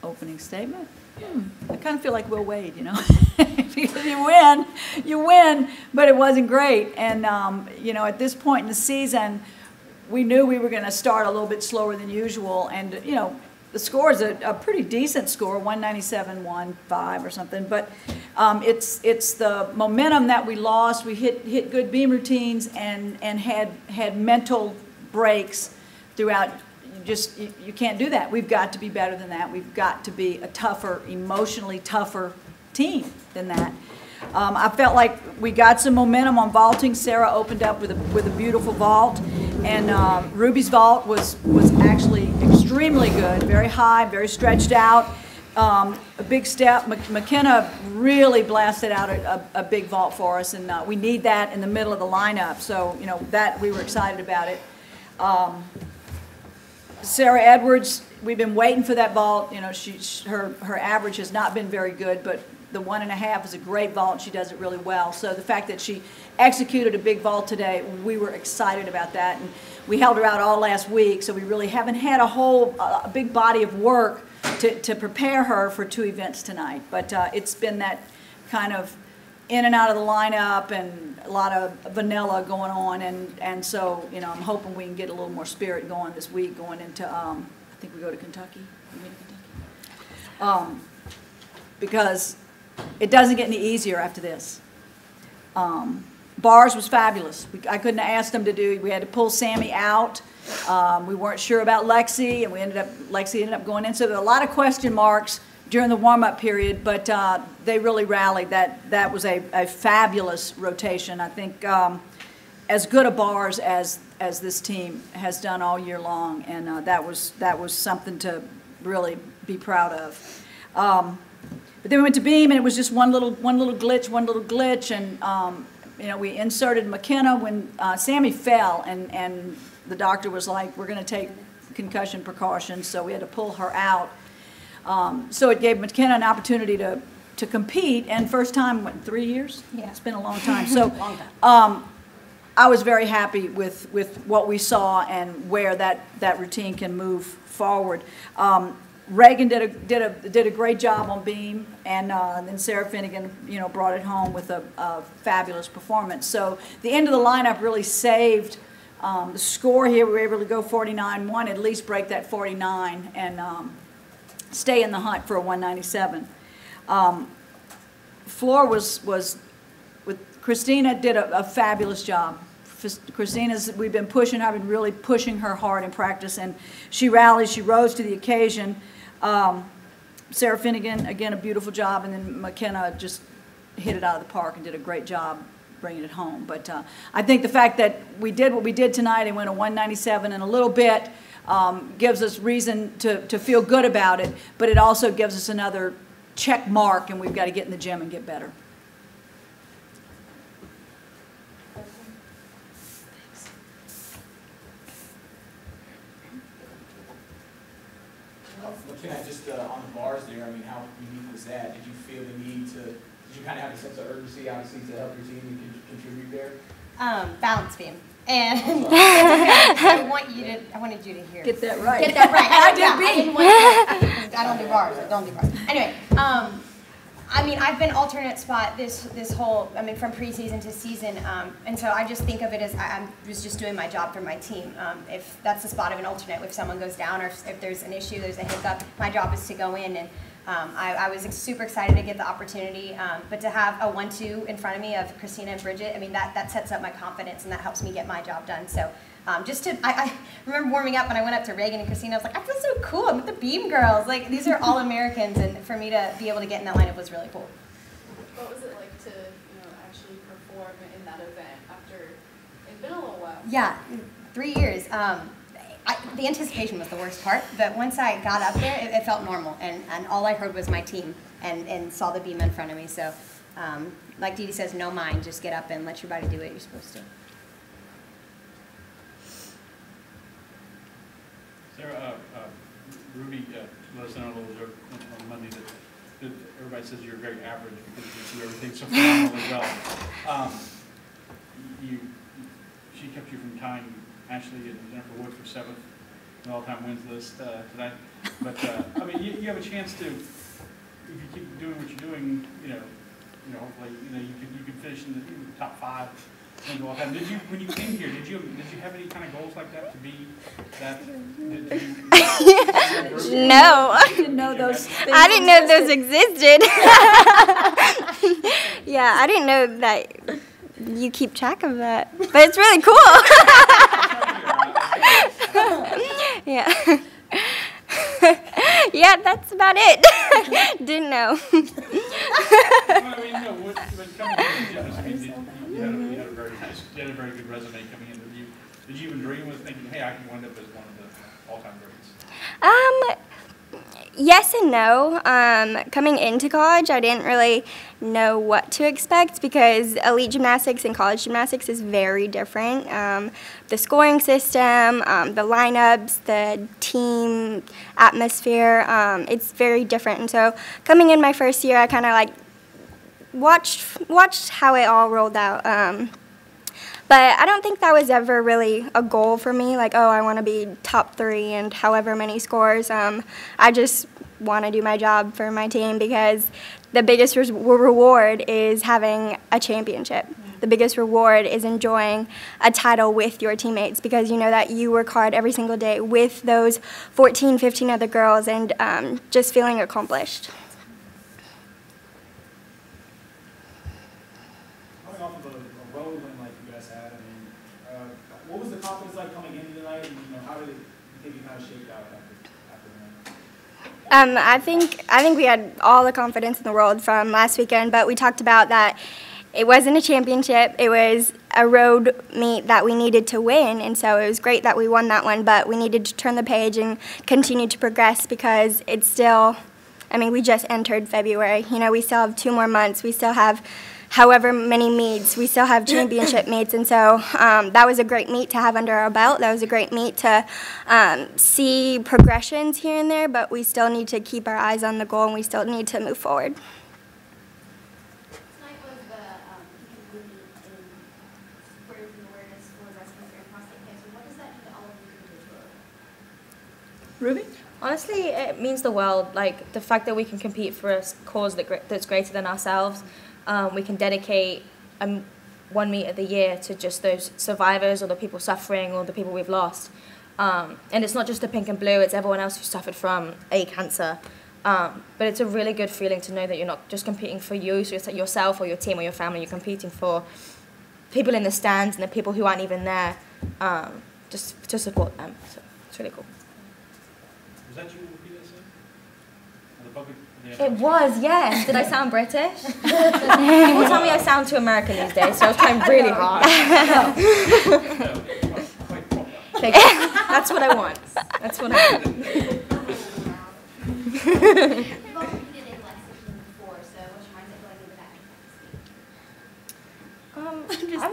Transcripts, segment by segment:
opening statement. I kind of feel like Will Wade, you know. Because you win, but it wasn't great. And, you know, at this point in the season, we knew we were going to start a little bit slower than usual. And, you know, the score is a pretty decent score, 197-1-5 or something. But it's the momentum that we lost. We hit good beam routines and had mental breaks throughout. You can't do that. We've got to be better than that. We've got to be a tougher, emotionally tougher team than that. I felt like we got some momentum on vaulting. Sarah opened up with a beautiful vault, and Ruby's vault was actually extremely good, very high, very stretched out, a big step. McKenna really blasted out a big vault for us, and we need that in the middle of the lineup. So you know that we were excited about it. Sarah Edwards, we've been waiting for that vault. You know, her average has not been very good, but the 1.5 is a great vault. She does it really well. So the fact that she executed a big vault today, we were excited about that. And we held her out all last week, so we really haven't had a big body of work to prepare her for 2 events tonight. But it's been that kind of in and out of the lineup and a lot of vanilla going on, and so you know I'm hoping we can get a little more spirit going this week, going into I think we go to Kentucky. Because it doesn't get any easier after this. Bars was fabulous. I couldn't have asked them to do. We had to pull Sami out. We weren't sure about Lexi, and Lexi ended up going in. So there were a lot of question marks during the warm-up period, but they really rallied. That was a fabulous rotation. I think as good a bars as this team has done all year long, and that was something to really be proud of. But then we went to beam, and it was just one little glitch, and you know, we inserted McKenna when Sami fell, and the doctor was like, "We're going to take concussion precautions," so we had to pull her out. So it gave McKenna an opportunity to compete, and first time, what, 3 years? Yeah. It's been a long time. So I was very happy with what we saw and where that routine can move forward. Reagan did a great job on beam, and then Sarah Finnegan, you know, brought it home with a fabulous performance. So the end of the lineup really saved the score here. We were able to go 49-1, at least break that 49, and stay in the hunt for a 197. Floor was with Christina, did a fabulous job. We've been pushing her, I've been really pushing her hard in practice, and she rallied, she rose to the occasion. Sarah Finnegan, again, a beautiful job, and then McKenna just hit it out of the park and did a great job bringing it home. But I think the fact that we did what we did tonight and went a 197 in a little bit gives us reason to feel good about it, but it also gives us another check mark, and we've got to get in the gym and get better. McKenna, just on the bars there, I mean, how unique was that? Did you feel the need to, did you kind of have a sense of urgency, obviously, to help your team and contribute there? Balance beam. And I wanted you to hear. Get that right. Get that right. I did beam. I don't do bars. I don't do bars. Anyway, I mean, I've been alternate spot this whole, I mean, from preseason to season, and so I just think of it as I was just doing my job for my team. If that's the spot of an alternate, if someone goes down or if there's an issue, there's a hiccup, my job is to go in, and I was super excited to get the opportunity, but to have a 1-2 in front of me of Christina and Bridget, I mean, that sets up my confidence, and that helps me get my job done. So I remember warming up when I went up to Reagan and Christina, I was like, I feel so cool, I'm with the Beam girls. Like, these are all Americans, and for me to be able to get in that lineup was really cool. What was it like to, actually perform in that event after, it's been a little while? Yeah, 3 years. The anticipation was the worst part, but once I got up there, it felt normal, and all I heard was my team and saw the beam in front of me. So, like DD says, no mind, just get up and let your body do what you're supposed to. Sarah, Ruby let us know a little bit on Monday that everybody says you're very average because you do everything so phenomenally well. She kept you from tying Ashley and Jennifer Wood for 7th the all-time wins list tonight. But I mean, you have a chance to, if you keep doing what you're doing, hopefully, you could finish in the top 5 wins of all time. Did you, when you came here, did you have any kind of goals like that to be that? No. I didn't know those things I didn't know those existed. Yeah, I didn't know that you keep track of that. But it's really cool. Yeah. Yeah, that's about it. Didn't know. Well, I mean, when coming into gymnastics, I mean, you had a very nice, you had a very good resume coming in. Did you even dream of thinking, hey, I can wind up as one of the all-time greats? Yes and no. Coming into college, I didn't really know what to expect because elite gymnastics and college gymnastics is very different. The scoring system, the lineups, the team atmosphere, it's very different. And so coming in my first year, I kind of like watched how it all rolled out. But I don't think that was ever really a goal for me, like, oh, I want to be top 3 and however many scores. I just want to do my job for my team because the biggest reward is having a championship. The biggest reward is enjoying a title with your teammates because you know that you work hard every single day with those 14, 15 other girls and just feeling accomplished. What was the confidence like coming into tonight, and how did you think it kind of shaped out after I think we had all the confidence in the world from last weekend, but we talked about that it wasn't a championship, it was a road meet that we needed to win, and so it was great that we won that one, but we needed to turn the page and continue to progress because it's still, I mean, we just entered February, we still have 2 more months, we still have however many meets, we still have championship meets, and so that was a great meet to have under our belt. That was a great meet to see progressions here and there, but we still need to keep our eyes on the goal and we still need to move forward. Tonight was the meet in spreading awareness for breast cancer and prostate cancer. What does that mean to all of you individually? Ruby? Honestly, it means the world. Like the fact that we can compete for a cause that's greater than ourselves. We can dedicate one meet of the year to just those survivors or the people suffering or the people we've lost. And it's not just the pink and blue, it's everyone else who suffered from cancer. But it's a really good feeling to know that you're not just competing for you, so yourself or your team or your family, you're competing for people in the stands and the people who aren't even there, just to support them. So it's really cool. Was that you who repeated that? The public? It was, yes. Did I sound British? People tell me I sound too American these days, so I was trying really hard. Okay, that's what I want. That's what I want. You've all competed in Lexington before, so what's your mindset going into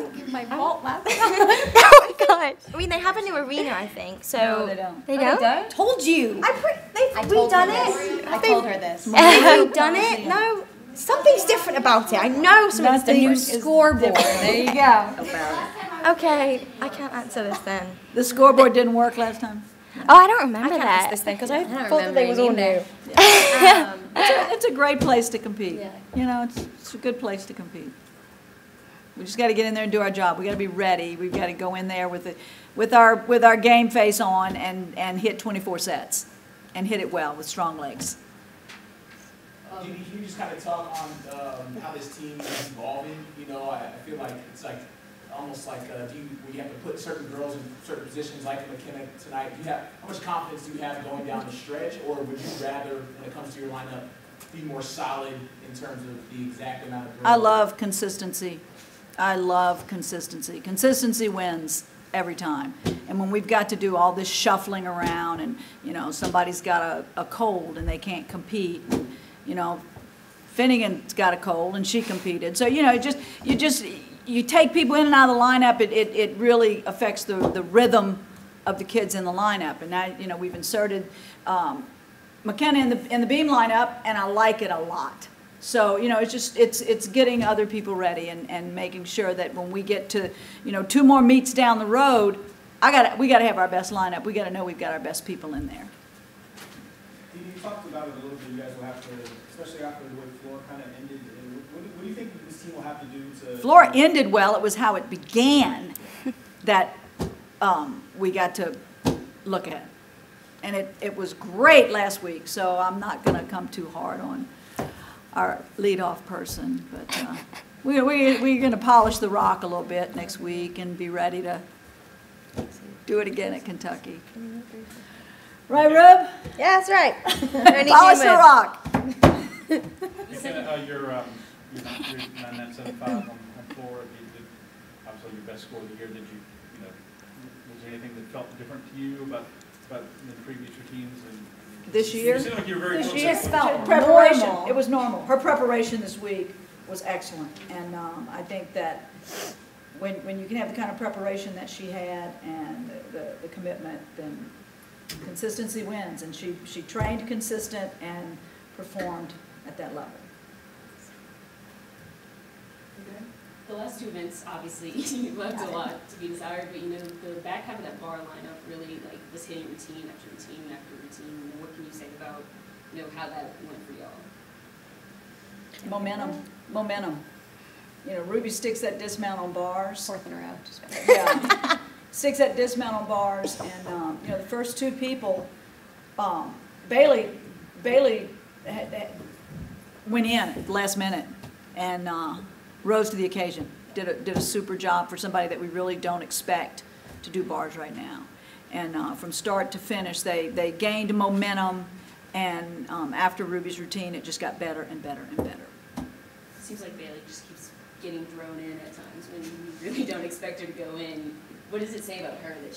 that? My fault last time. Oh my gosh. I mean, they have a new arena, I think. So No, they don't. They Oh, don't? they don't? Told you. They've I told her redone this. it. I told her this. They've redone it. No, something's different about it. I know something's The new different. scoreboard. There you go. Okay, I can't answer this then. The scoreboard didn't work last time. Oh, I don't I remember can't that. answer this thing because I don't thought that they was all remember new. It's a great place to compete. Yeah. It's a good place to compete. We just got to get in there and do our job. We got to be ready. We've got to go in there with our game face on and hit 24 sets and hit it well with strong legs. Can you just kind of talk on how this team is evolving? I feel like it's like almost like when you have to put certain girls in certain positions like McKenna tonight. How much confidence do you have going down the stretch, or would you rather, when it comes to your lineup, be more solid in terms of the exact amount of girls? I love consistency. Consistency wins every time. And when we've got to do all this shuffling around and, somebody's got a cold and they can't compete, Finnegan's got a cold and she competed. So, you take people in and out of the lineup, it really affects the rhythm of the kids in the lineup. And now, we've inserted McKenna in the beam lineup, and I like it a lot. So, it's getting other people ready and making sure that when we get to, 2 more meets down the road, we gotta have our best lineup. We gotta know we've got our best people in there. You talked about it a little bit. You guys will have to, especially after the way floor kind of ended. What do you think this team will have to do to? Floor ended well. It was how it began that we got to look at, and it was great last week. So I'm not gonna come too hard on our leadoff person, but we're gonna polish the rock a little bit next week and be ready to do it again at Kentucky. Right, Rube? Yeah, that's right. Polish the rock. McKenna, you're 9975 on floor. Obviously your best score of the year. Did you was there anything that felt different to you about the previous routines? And This year? You seem like you were very close. She just felt preparation. normal. It was normal. Her preparation this week was excellent, and I think that when you can have the kind of preparation that she had and the commitment, then consistency wins. And she trained consistent and performed at that level. The last two events, obviously, you left a lot to be desired, but the back half of that bar lineup really was hitting routine after routine after routine. What can you say about how that went for y'all? Momentum. Ruby sticks that dismount on bars. Fourth in a row. Yeah. Sticks that dismount on bars, and the first two people, Bailey went in at the last minute and rose to the occasion. Did a super job for somebody that we really don't expect to do bars right now. And from start to finish, they gained momentum, and after Ruby's routine, it just got better and better and better. Seems like Bailey just keeps getting thrown in at times when you really don't expect her to go in. What does it say about her that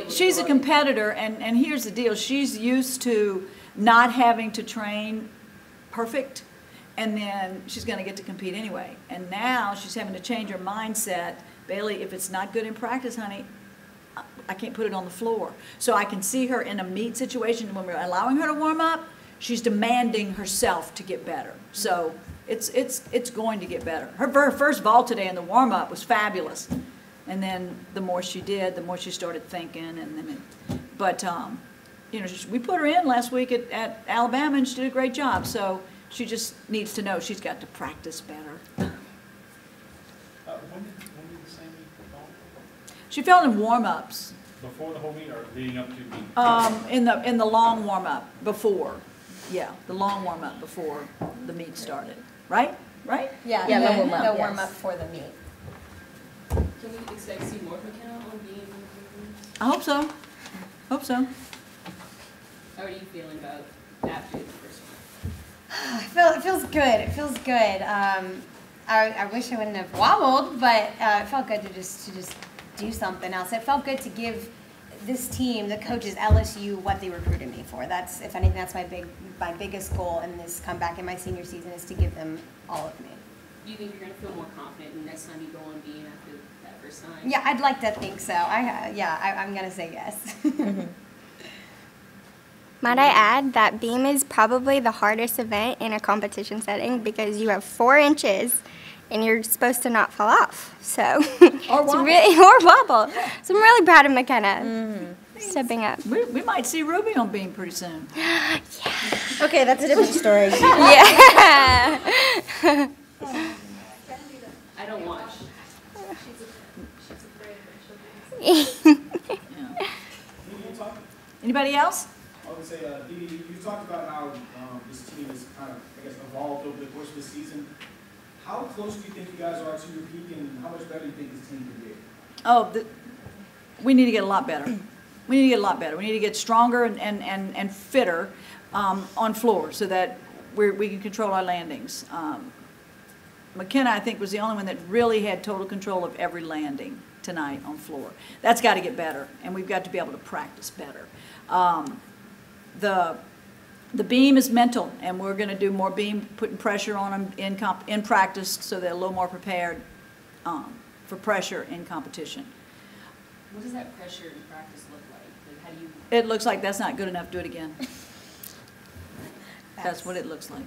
she's a competitor, and here's the deal: she's used to not having to train perfect, and then she's going to get to compete anyway. And now she's having to change her mindset. Bailey, if it's not good in practice, honey, I can't put it on the floor. So I can see her in a meet situation when we're allowing her to warm up. She's demanding herself to get better. So it's going to get better. Her first vault today in the warm up was fabulous. And then the more she did, the more she started thinking. And then, we put her in last week at Alabama, and she did a great job. So she just needs to know she's got to practice better. When did Sami fall? She fell in warm-ups. Before the whole meet or leading up to the meet? In the long warm-up before. Yeah, the long warm-up before the meet started. Right? Yeah, the warm-up for the meet. Can we expect to see more of McKenna on being? I hope so. How are you feeling about after the first one? It feels good. It feels good. I wish I wouldn't have wobbled, but it felt good to just do something else. It felt good to give this team, the coaches, LSU, what they recruited me for. That's, if anything, that's my biggest goal in this comeback in my senior season, is to give them all of me. Do you think you're going to feel more confident the next time you go on beam after that first time? Yeah, I'd like to think so. I'm going to say yes. Might I add that beam is probably the hardest event in a competition setting because you have 4 inches and you're supposed to not fall off. So or wobble. Or wobble. So I'm really proud of McKenna stepping up. We might see Ruby on beam pretty soon. Yeah. Okay, that's a different story. Yeah. I don't watch. She's afraid, but she'll be. Anybody else? I would say, DD, you talked about how this team has kind of, evolved over the course of the season. How close do you think you guys are to your peak, and how much better do you think this team can get? Oh, we need to get a lot better. We need to get stronger and fitter on floor so that we can control our landings. McKenna, I think, was the only one that really had total control of every landing tonight on floor. That's got to get better, and we've got to be able to practice better. The beam is mental, and we're going to do more beam, putting pressure on them in practice so they're a little more prepared for pressure in competition. What does that pressure in practice look like? How do you? It looks like that's not good enough. Do it again. That's what it looks like.